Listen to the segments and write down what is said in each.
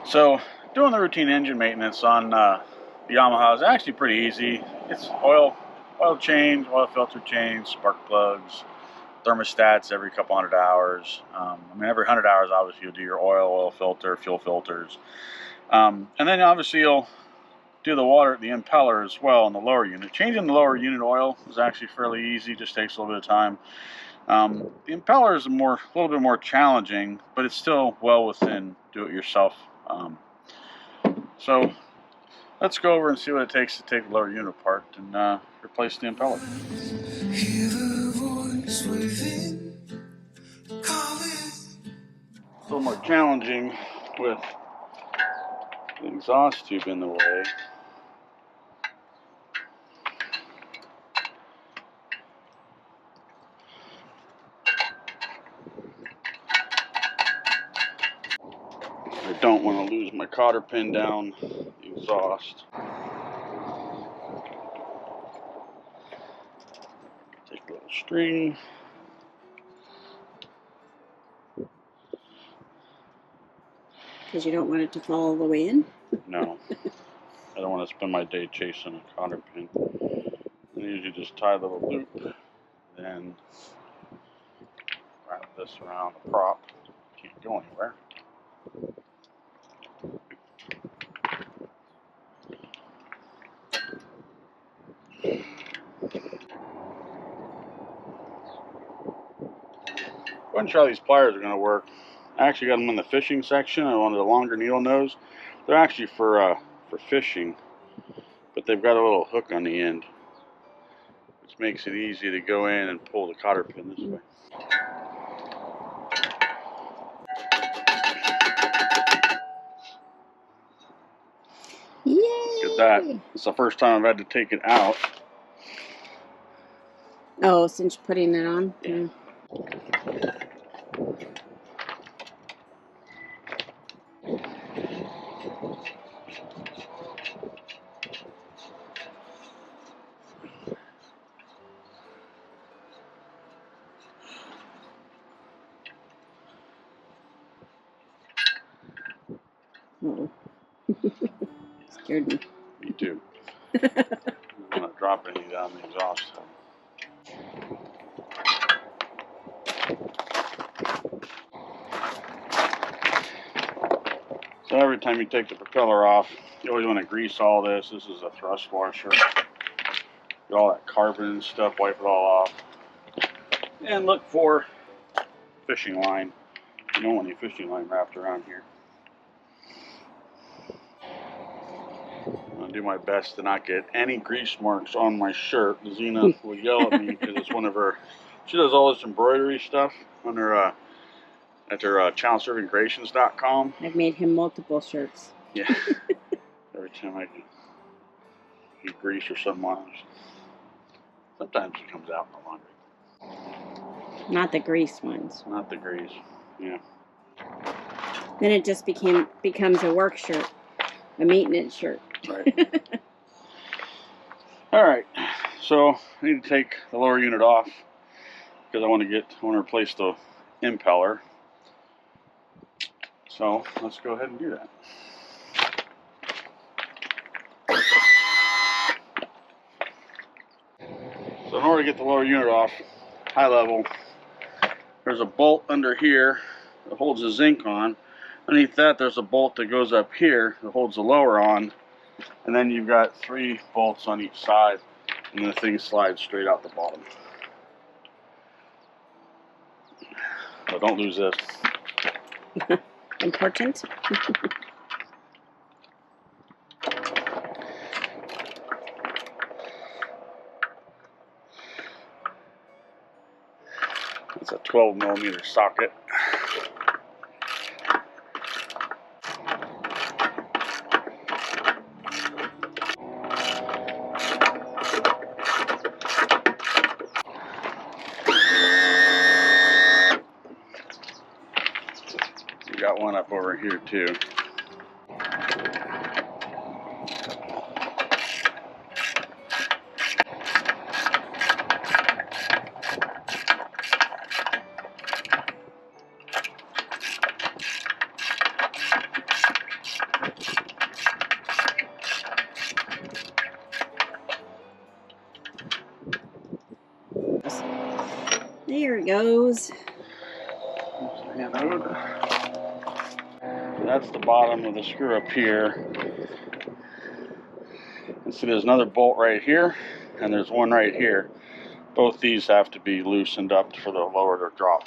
So doing the routine engine maintenance on the Yamaha is actually pretty easy. It's oil change, oil filter change, spark plugs, thermostats every couple hundred hours. I mean, every 100 hours, obviously, you'll do your oil filter, fuel filters. And then obviously you'll do the water at the impeller as well in the lower unit. Changing the lower unit oil is actually fairly easy, just takes a little bit of time. The impeller is a little bit more challenging, but it's still well within do-it-yourself. So let's go over and see what it takes to take the lower unit apart and replace the impeller. Hear the voice within, a little more challenging with the exhaust tube in the way. I don't want to lose my cotter pin down the exhaust. Take a little string. Because you don't want it to fall all the way in? No. I don't want to spend my day chasing a cotter pin. I usually just tie the little loop, then wrap this around the prop. Can't go anywhere. I wasn't sure how these pliers are going to work. I actually got them in the fishing section. I wanted a longer needle nose. They're actually for fishing, but they've got a little hook on the end, which makes it easy to go in and pull the cotter pin this way. Yay! Look at that. It's the first time I've had to take it out. Oh, since putting it on? Yeah. Uh-oh. Scared me. Me too. I don't want to drop any down the exhaust. So every time you take the propeller off, you always want to grease all this. This is a thrust washer. Get all that carbon and stuff, wipe it all off. And look for fishing line. You don't want any fishing line wrapped around here. I'm going to do my best to not get any grease marks on my shirt. Zena will yell at me because it's one of her, she does all this embroidery stuff on her, at her childservingcreations.com. I've made him multiple shirts. Yeah. Every time I get grease or something on it. Sometimes it comes out in the laundry. Not the grease ones. Not the grease, yeah. Then it just becomes a work shirt, a maintenance shirt. Right. All right, so I need to take the lower unit off because I want to replace the impeller. So let's go ahead and do that. So in order to get the lower unit off, high level, there's a bolt under here that holds the zinc on. Underneath that, there's a bolt that goes up here that holds the lower on. And then you've got 3 bolts on each side, and the thing slides straight out the bottom. So don't lose this. Important. It's a 12mm socket. We got one up over here too. goes. Anode. So that's the bottom of the screw up here. And see, there's another bolt right here, and there's one right here. Both these have to be loosened up for the lower to drop.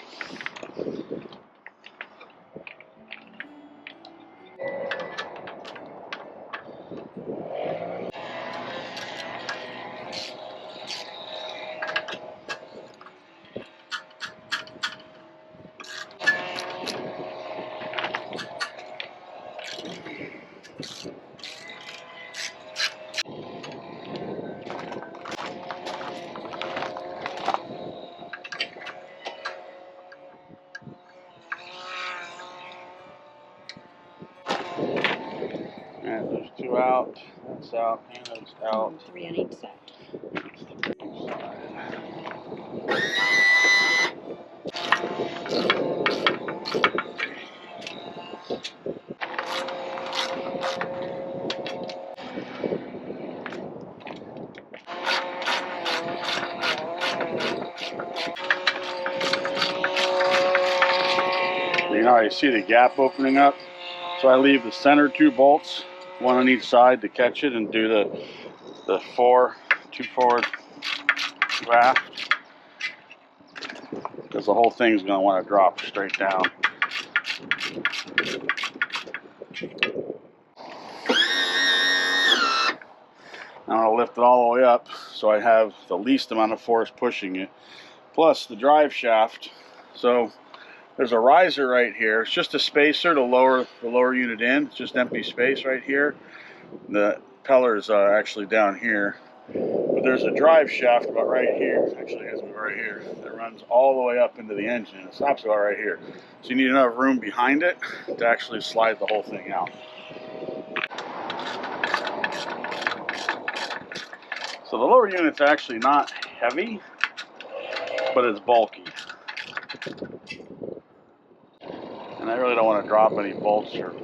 And there's two out, that's out, and that's out. 3 on each side. You know, you see the gap opening up. So I leave the center two bolts, one on each side to catch it and do the two forward raft. Because the whole thing's going to want to drop straight down. I'm going to lift it all the way up so I have the least amount of force pushing it. Plus the drive shaft. So there's a riser right here. It's just a spacer to lower the lower unit in. It's just empty space right here. The impeller is actually down here. But there's a drive shaft about right here. Actually, it's right here. That runs all the way up into the engine. It stops about right here. So you need enough room behind it to actually slide the whole thing out. So the lower unit's actually not heavy, but it's bulky. And I really don't want to drop any bolts or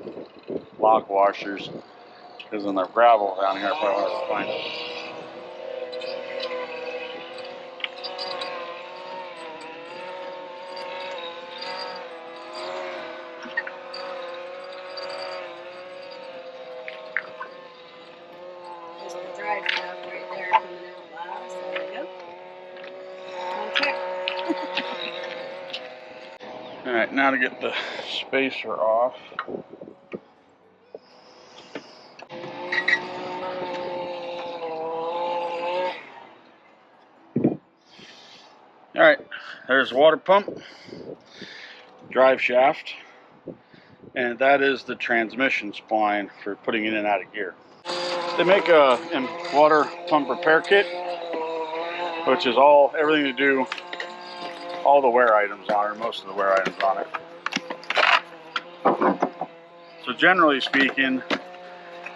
lock washers because in the gravel down here I probably want to find it. There's the drive shaft right there coming out last. There we go. Alright, now to get the spacer off. Alright, there's the water pump, drive shaft, and that is the transmission spline for putting it in and out of gear. They make a water pump repair kit, which is everything to do, all the wear items on it, most of the wear items on it. So generally speaking,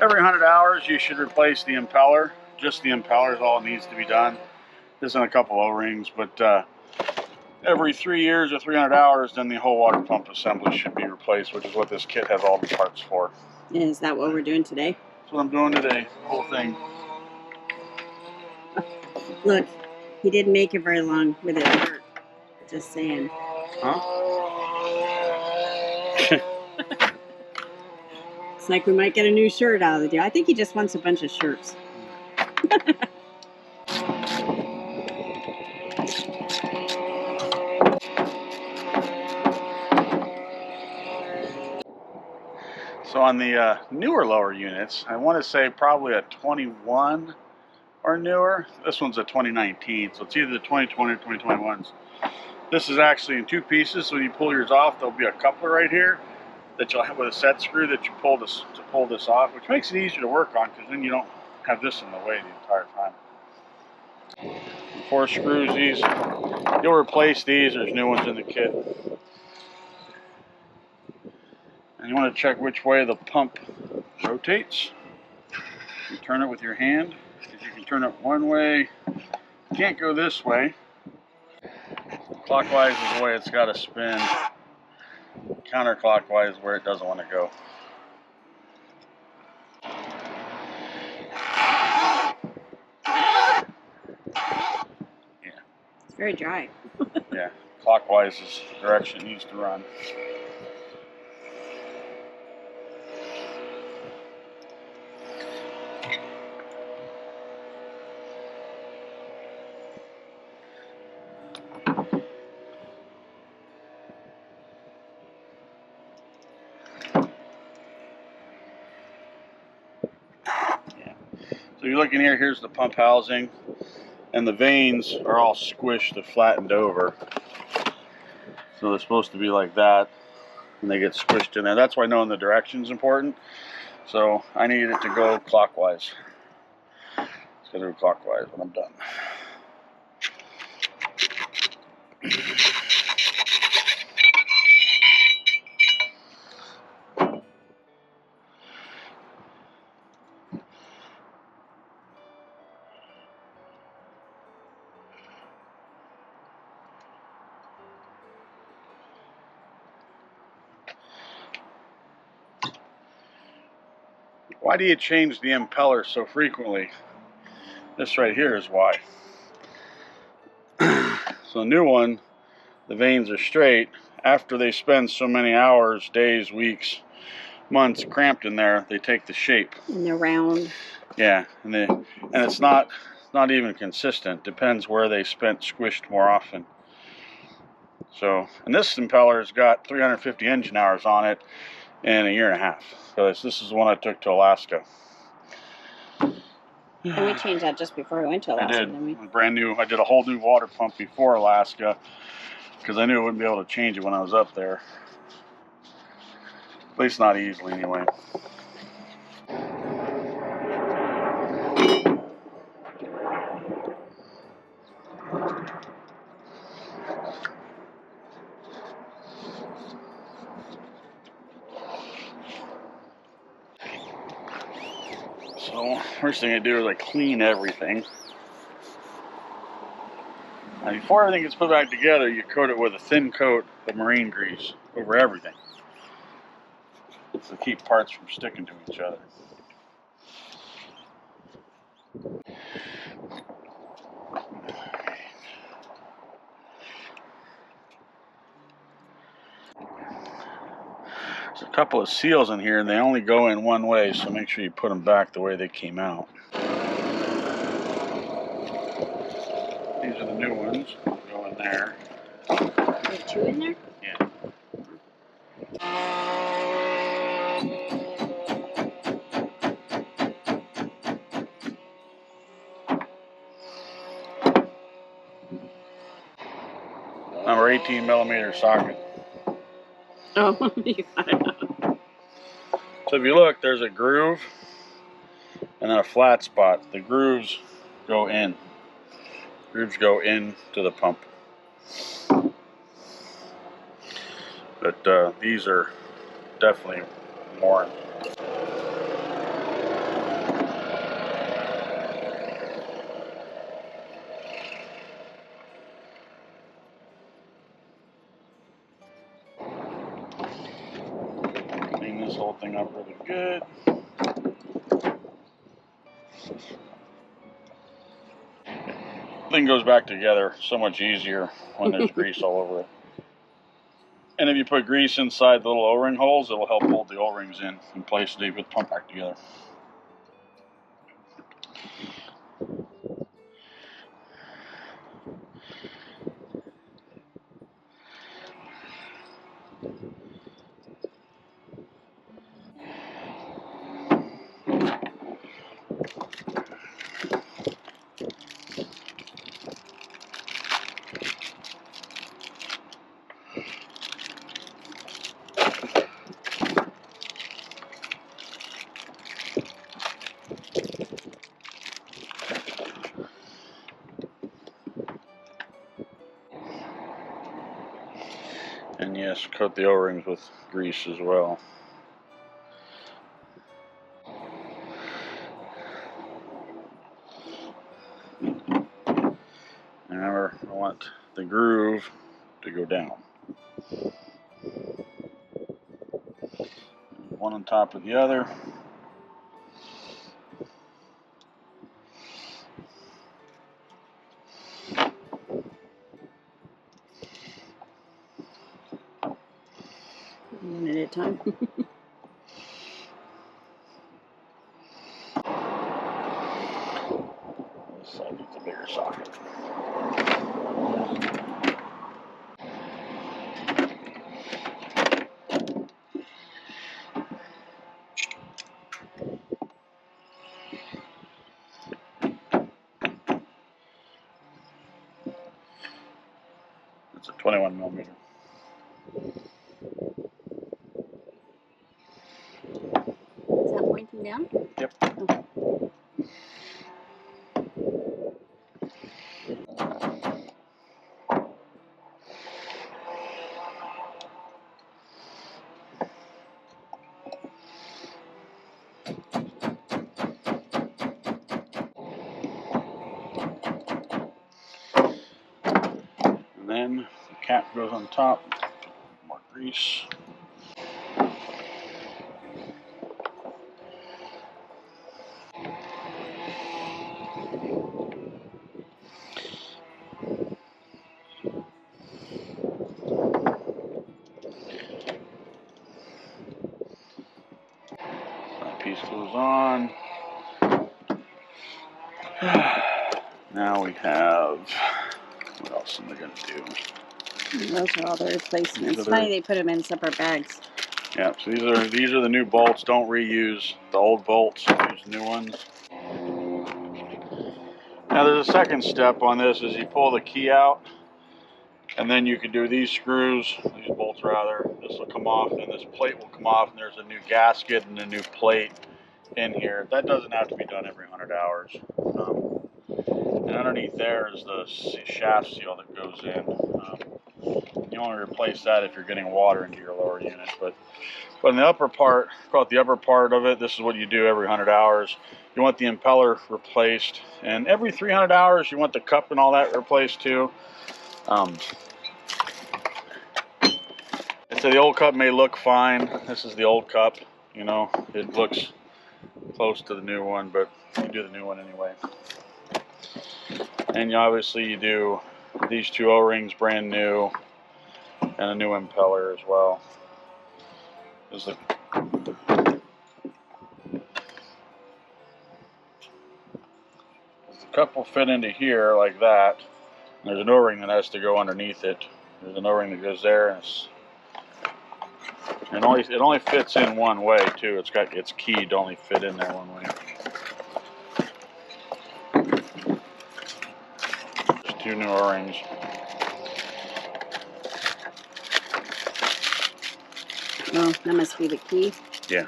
every 100 hours you should replace the impeller. Just the impeller is all it needs to be done. This and a couple O-rings, but every 3 years or 300 hours, then the whole water pump assembly should be replaced, which is what this kit has all the parts for. Is that what we're doing today? That's what I'm doing today, the whole thing. Look, he didn't make it very long with it hurt. Just saying. Huh? It's like we might get a new shirt out of the deal. I think he just wants a bunch of shirts. So on the newer lower units, I want to say probably a 21 or newer. This one's a 2019, so it's either the 2020 or 2021s. This is actually in two pieces, so when you pull yours off, there'll be a coupler right here that you'll have with a set screw that you pull this to pull this off, which makes it easier to work on because then you don't have this in the way the entire time. 4 screws these. You'll replace these. There's new ones in the kit. And you want to check which way the pump rotates. You turn it with your hand. If you can turn it one way, you can't go this way. Clockwise is the way it's got to spin. Counterclockwise is where it doesn't want to go. It's very dry. Yeah. Clockwise is the direction it needs to run. So you're looking here, here's the pump housing, and the vanes are all squished and flattened over. So they're supposed to be like that, and they get squished in there. That's why knowing the direction is important. So I need it to go clockwise. It's going to go clockwise when I'm done. Why do you change the impeller so frequently? This right here is why. So the new one, the vanes are straight. After they spend so many hours, days, weeks, months cramped in there, they take the shape. And they're round. Yeah, and it's not even consistent. Depends where they spent squished more often. So, and this impeller's got 350 engine hours on it in a year and a half. So this is the one I took to Alaska. And we changed that just before we went to Alaska, didn't we? Brand new. I did a whole new water pump before Alaska because I knew I wouldn't be able to change it when I was up there. At least not easily, anyway. So first thing I do is I clean everything. Now before everything gets put back together, you coat it with a thin coat of marine grease over everything to keep parts from sticking to each other. There's a couple of seals in here and they only go in one way, so make sure you put them back the way they came out. These are the new ones. Go in there. There's two in there? Yeah. Number 18 millimeter socket. Oh, you got it out. So if you look, there's a groove and then a flat spot. The grooves go in. Grooves go into the pump. But these are definitely worn. Clean this whole thing up really good. Thing goes back together so much easier when there's grease all over it. And if you put grease inside the little O-ring holes, it will help hold the O-rings in place to put the pump back together. And yes, coat the O-rings with grease as well. Remember, I want the groove to go down. One on top of the other. good time. This side needs a bigger socket. It's a 21 millimeter. Is that pointing down? Yep. Okay. And then the cap goes on top. More grease. That piece goes on. Now we have, what else am I going to do? Those are all the replacements. These are Funny they put them in separate bags. Yeah, so these are the new bolts. Don't reuse the old bolts. Use new ones. Now there's a second step on this is you pull the key out and then you can do these screws, these bolts rather. This will come off and this plate will come off and there's a new gasket and a new plate in here. That doesn't have to be done every 100 hours. And underneath there is the shaft seal that goes in. You only replace that if you're getting water into your lower unit. But in the upper part, call it the upper part of it, this is what you do every 100 hours. You want the impeller replaced. And every 300 hours, you want the cup and all that replaced too. So the old cup may look fine. This is the old cup. You know, it looks close to the new one, but you do the new one anyway. And obviously you do these two O-rings brand new and a new impeller as well. The cup will fit into here like that. There's an O-ring that has to go underneath it. There's an O-ring that goes there, and it only fits in one way too. It's keyed to only fit in there one way. There's two new O-rings. Oh, that must be the key. Yeah.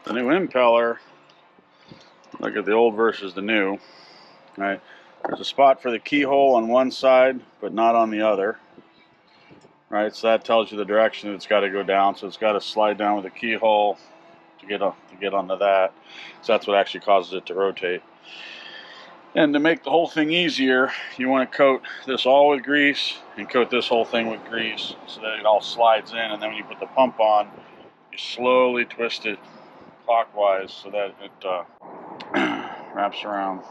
The new impeller, look at the old versus the new. Right, there's a spot for the keyhole on one side, but not on the other. Right, so that tells you the direction it's got to go down. So it's got to slide down with the keyhole to get onto that. So that's what actually causes it to rotate. And to make the whole thing easier, you want to coat this all with grease and coat this whole thing with grease so that it all slides in. And then when you put the pump on, you slowly twist it clockwise so that it wraps around.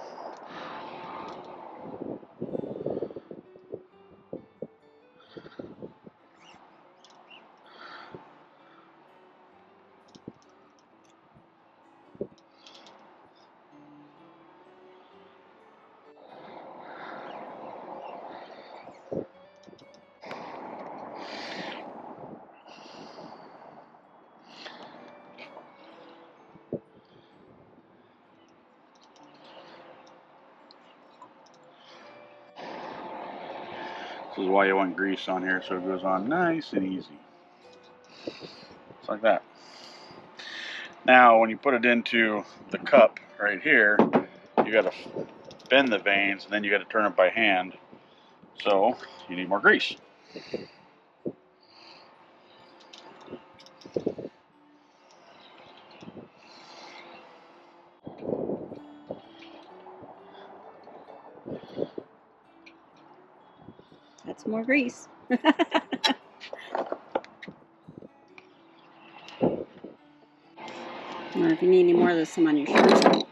This is why you want grease on here, so it goes on nice and easy. Just like that. Now, when you put it into the cup right here, you got to bend the vanes, and then you got to turn it by hand. So you need more grease. That's more grease. Or if you need any more of this, some on your shirt.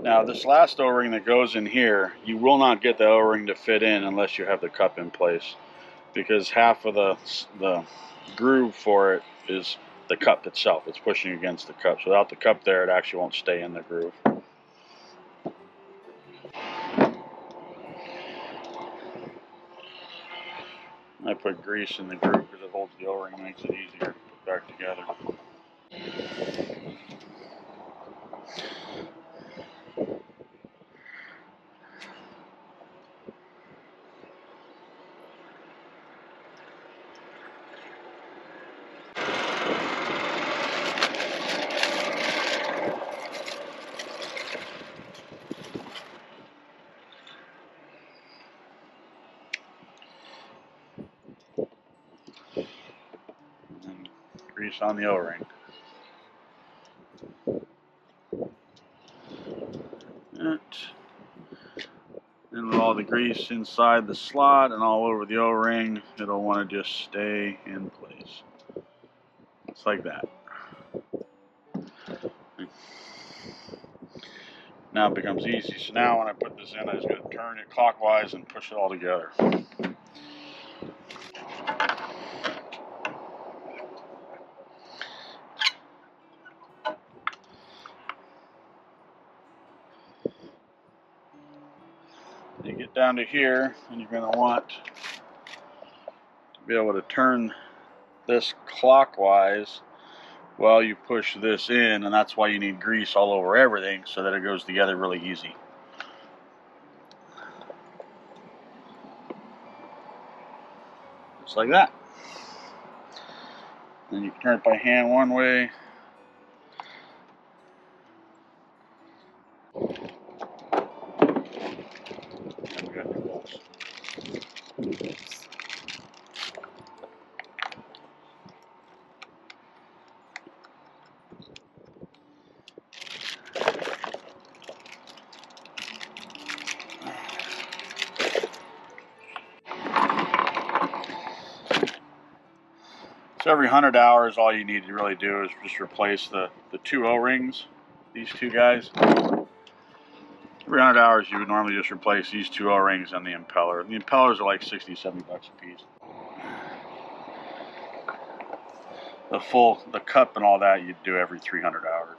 Now this last O-ring that goes in here, you will not get the O-ring to fit in unless you have the cup in place, because half of the groove for it is the cup itself. It's pushing against the cup. So without the cup there, it actually won't stay in the groove. I put grease in the groove because it holds the O-ring and makes it easier to put back together. And grease on the O-ring. And with all the grease inside the slot and all over the O-ring, it'll want to just stay in place. It's like that. Now it becomes easy. So now when I put this in, I'm just going to turn it clockwise and push it all together. You get down to here, and you're going to want to be able to turn this clockwise while you push this in, and that's why you need grease all over everything so that it goes together really easy. Just like that. Then you can turn it by hand one way. And we got the bolts. So every 100 hours, all you need to really do is just replace the two O-rings, these two guys. Every 100 hours, you would normally just replace these two O-rings and the impeller. The impellers are like 60, 70 bucks a piece. The cup and all that, you'd do every 300 hours.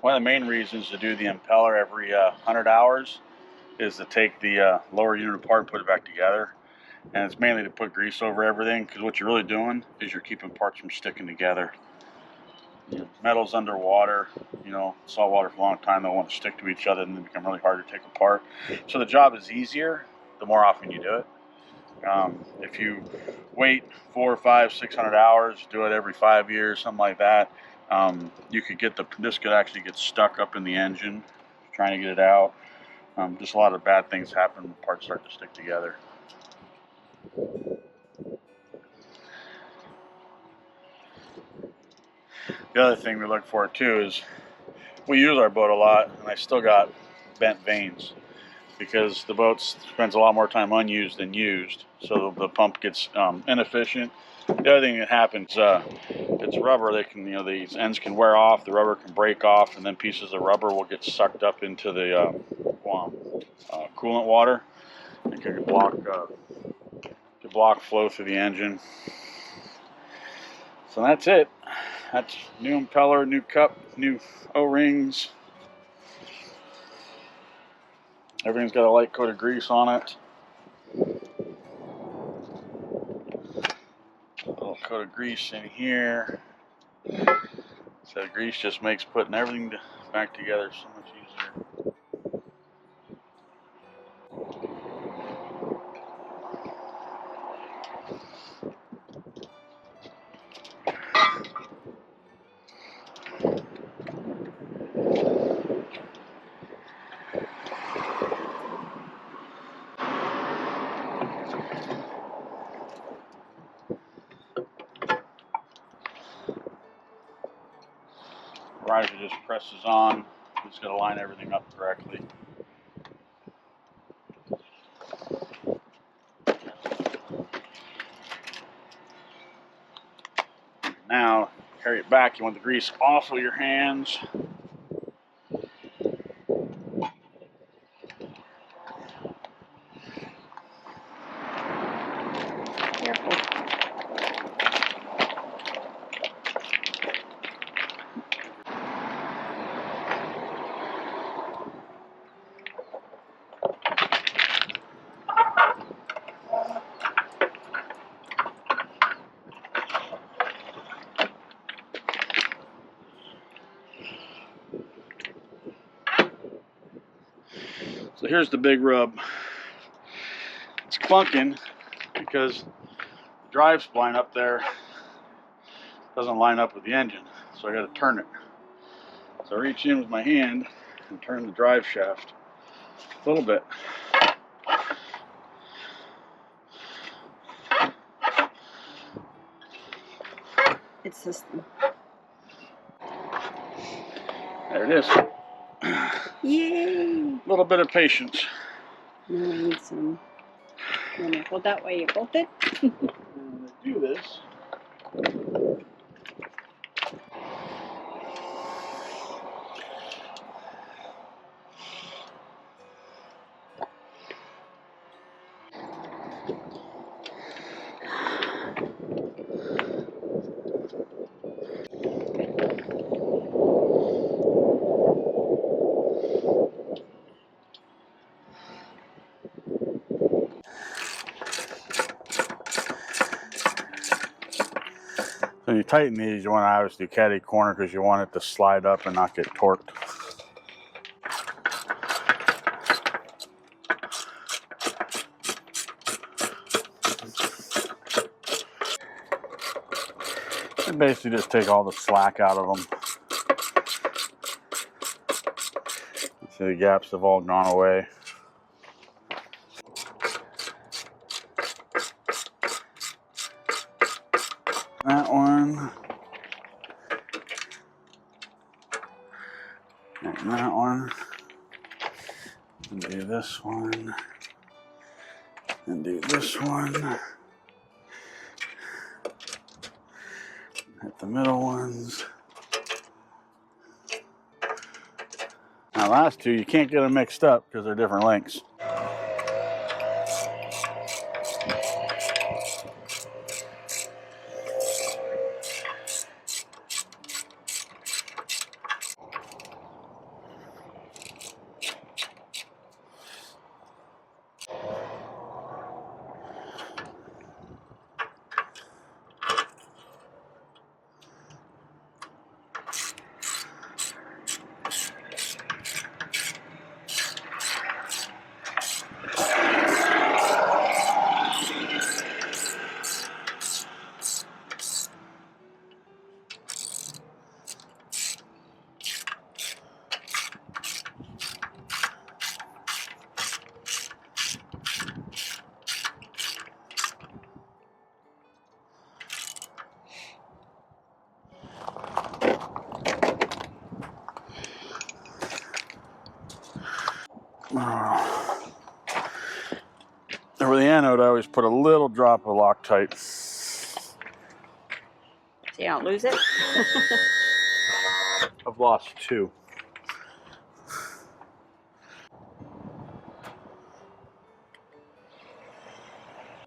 One of the main reasons to do the impeller every 100 hours is to take the lower unit apart and put it back together. And it's mainly to put grease over everything, because what you're really doing is you're keeping parts from sticking together. Metal's underwater, salt water for a long time, they'll want to stick to each other and they become really hard to take apart. So the job is easier the more often you do it. If you wait 400, 500, 600 hours, do it every 5 years, something like that, you could get this could actually get stuck up in the engine trying to get it out. Just a lot of bad things happen when parts start to stick together. The other thing we look for too is we use our boat a lot, and I still got bent vanes because the boat spends a lot more time unused than used, so the pump gets inefficient. The other thing that happens, it's rubber. They can, these ends can wear off, the rubber can break off, and then pieces of rubber will get sucked up into the coolant water. It can block flow through the engine. So that's it. That's new impeller, new cup, new O-rings. Everything's got a light coat of grease on it. A little coat of grease in here. So the grease just makes putting everything back together so much easier. Riser just presses on. Just got to line everything up correctly. Now, carry it back. You want the grease off of your hands. Careful. So here's the big rub. It's clunking because the drive spline up there doesn't line up with the engine. So I got to turn it. So I reach in with my hand and turn the drive shaft a little bit. It's just. There it is. Yay! A little bit of patience. Now we need some. You want to hold that while you bolt it? I'm going to do this. So you tighten these, you want to obviously caddy corner because you want it to slide up and not get torqued. And basically just take all the slack out of them. See, the gaps have all gone away. That one. And that one. And do this one. And do this one. Hit the middle ones. Now, last two, you can't get them mixed up because they're different lengths. for the anode, I always put a little drop of Loctite. So you don't lose it? I've lost 2.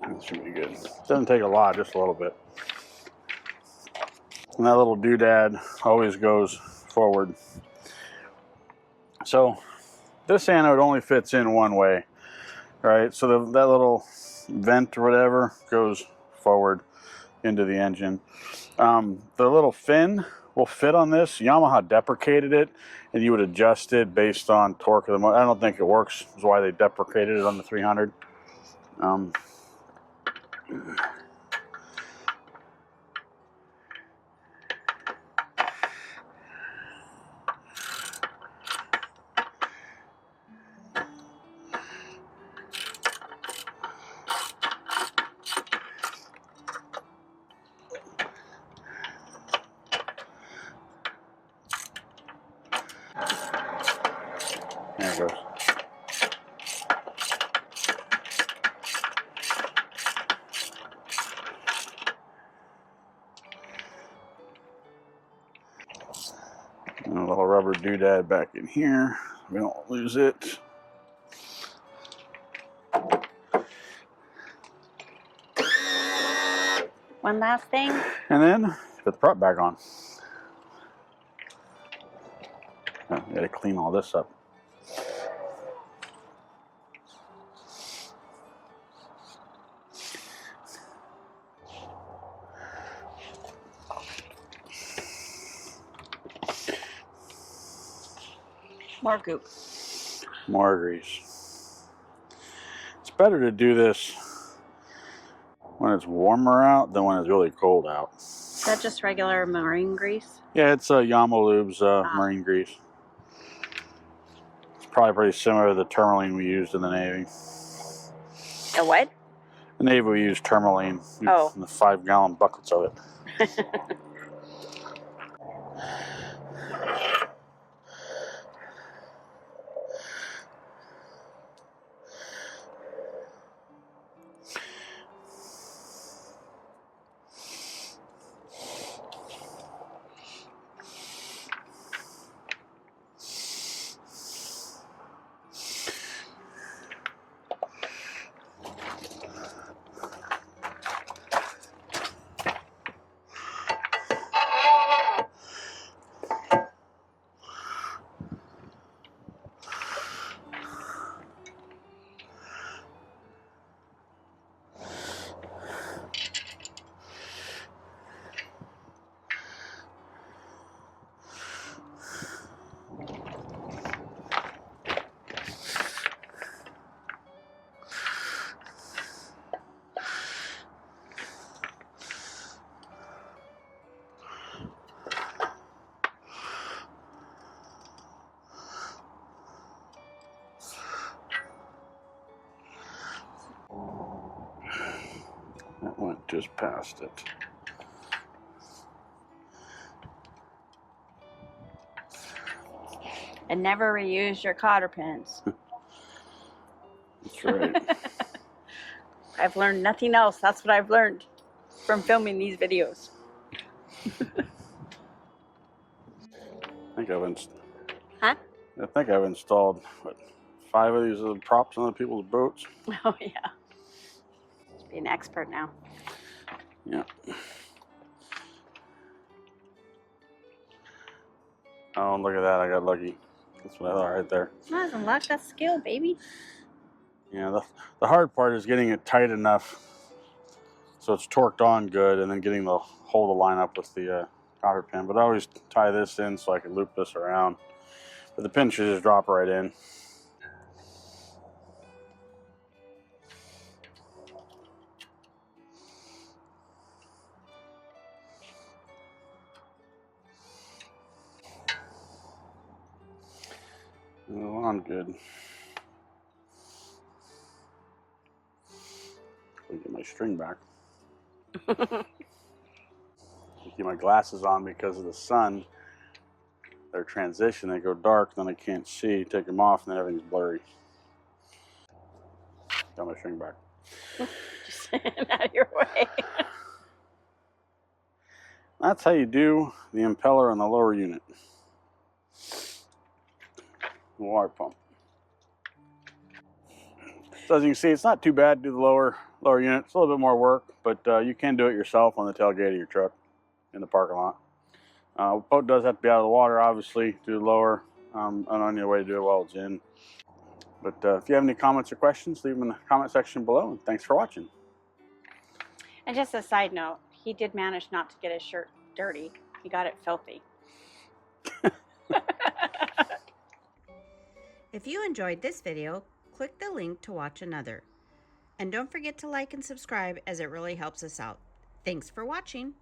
That should be good. Doesn't take a lot, just a little bit. And that little doodad always goes forward. So this anode only fits in one way, right? So that little vent or whatever goes forward into the engine. The little fin will fit on this. Yamaha deprecated it, and you would adjust it based on torque of the motor. I don't think it works. That's why they deprecated it on the 300. There it goes. And a little rubber doodad back in here. We don't lose it. One last thing. And then put the prop back on. Oh, gotta clean all this up. More goop. More grease. It's better to do this when it's warmer out than when it's really cold out. Is that just regular marine grease? Yeah, it's Yamalube's marine grease. It's probably pretty similar to the tourmaline we used in the Navy. A what? The Navy we used tourmaline. Oh. The 5-gallon buckets of it. That went just past it. And never reuse your cotter pins. That's right. I've learned nothing else. That's what I've learned from filming these videos. I think I've Huh? installed what, 5 of these little props on other people's boats. Oh, yeah. Just be an expert now. Yeah. Oh, look at that. I got lucky. That's what I thought right there. It's not luck, that's skill, baby. Yeah, the hard part is getting it tight enough so it's torqued on good, and then getting the hole to line up with the cotter pin. But I always tie this in so I can loop this around. But the pin should just drop right in. Oh, I'm good. Let me get my string back. Keep my glasses on because of the sun. Their transition, they go dark, then I can't see. Take them off, and then everything's blurry. Got my string back. Just out of your way. That's how you do the impeller on the lower unit. Water pump. So as you can see, it's not too bad to do the lower unit. It's a little bit more work, but you can do it yourself on the tailgate of your truck in the parking lot. Boat does have to be out of the water, obviously, to do the lower. And on your way to do it while it's in. But if you have any comments or questions, leave them in the comment section below. And thanks for watching. And just a side note, he did manage not to get his shirt dirty. He got it filthy. If you enjoyed this video, click the link to watch another. And don't forget to like and subscribe, as it really helps us out. Thanks for watching.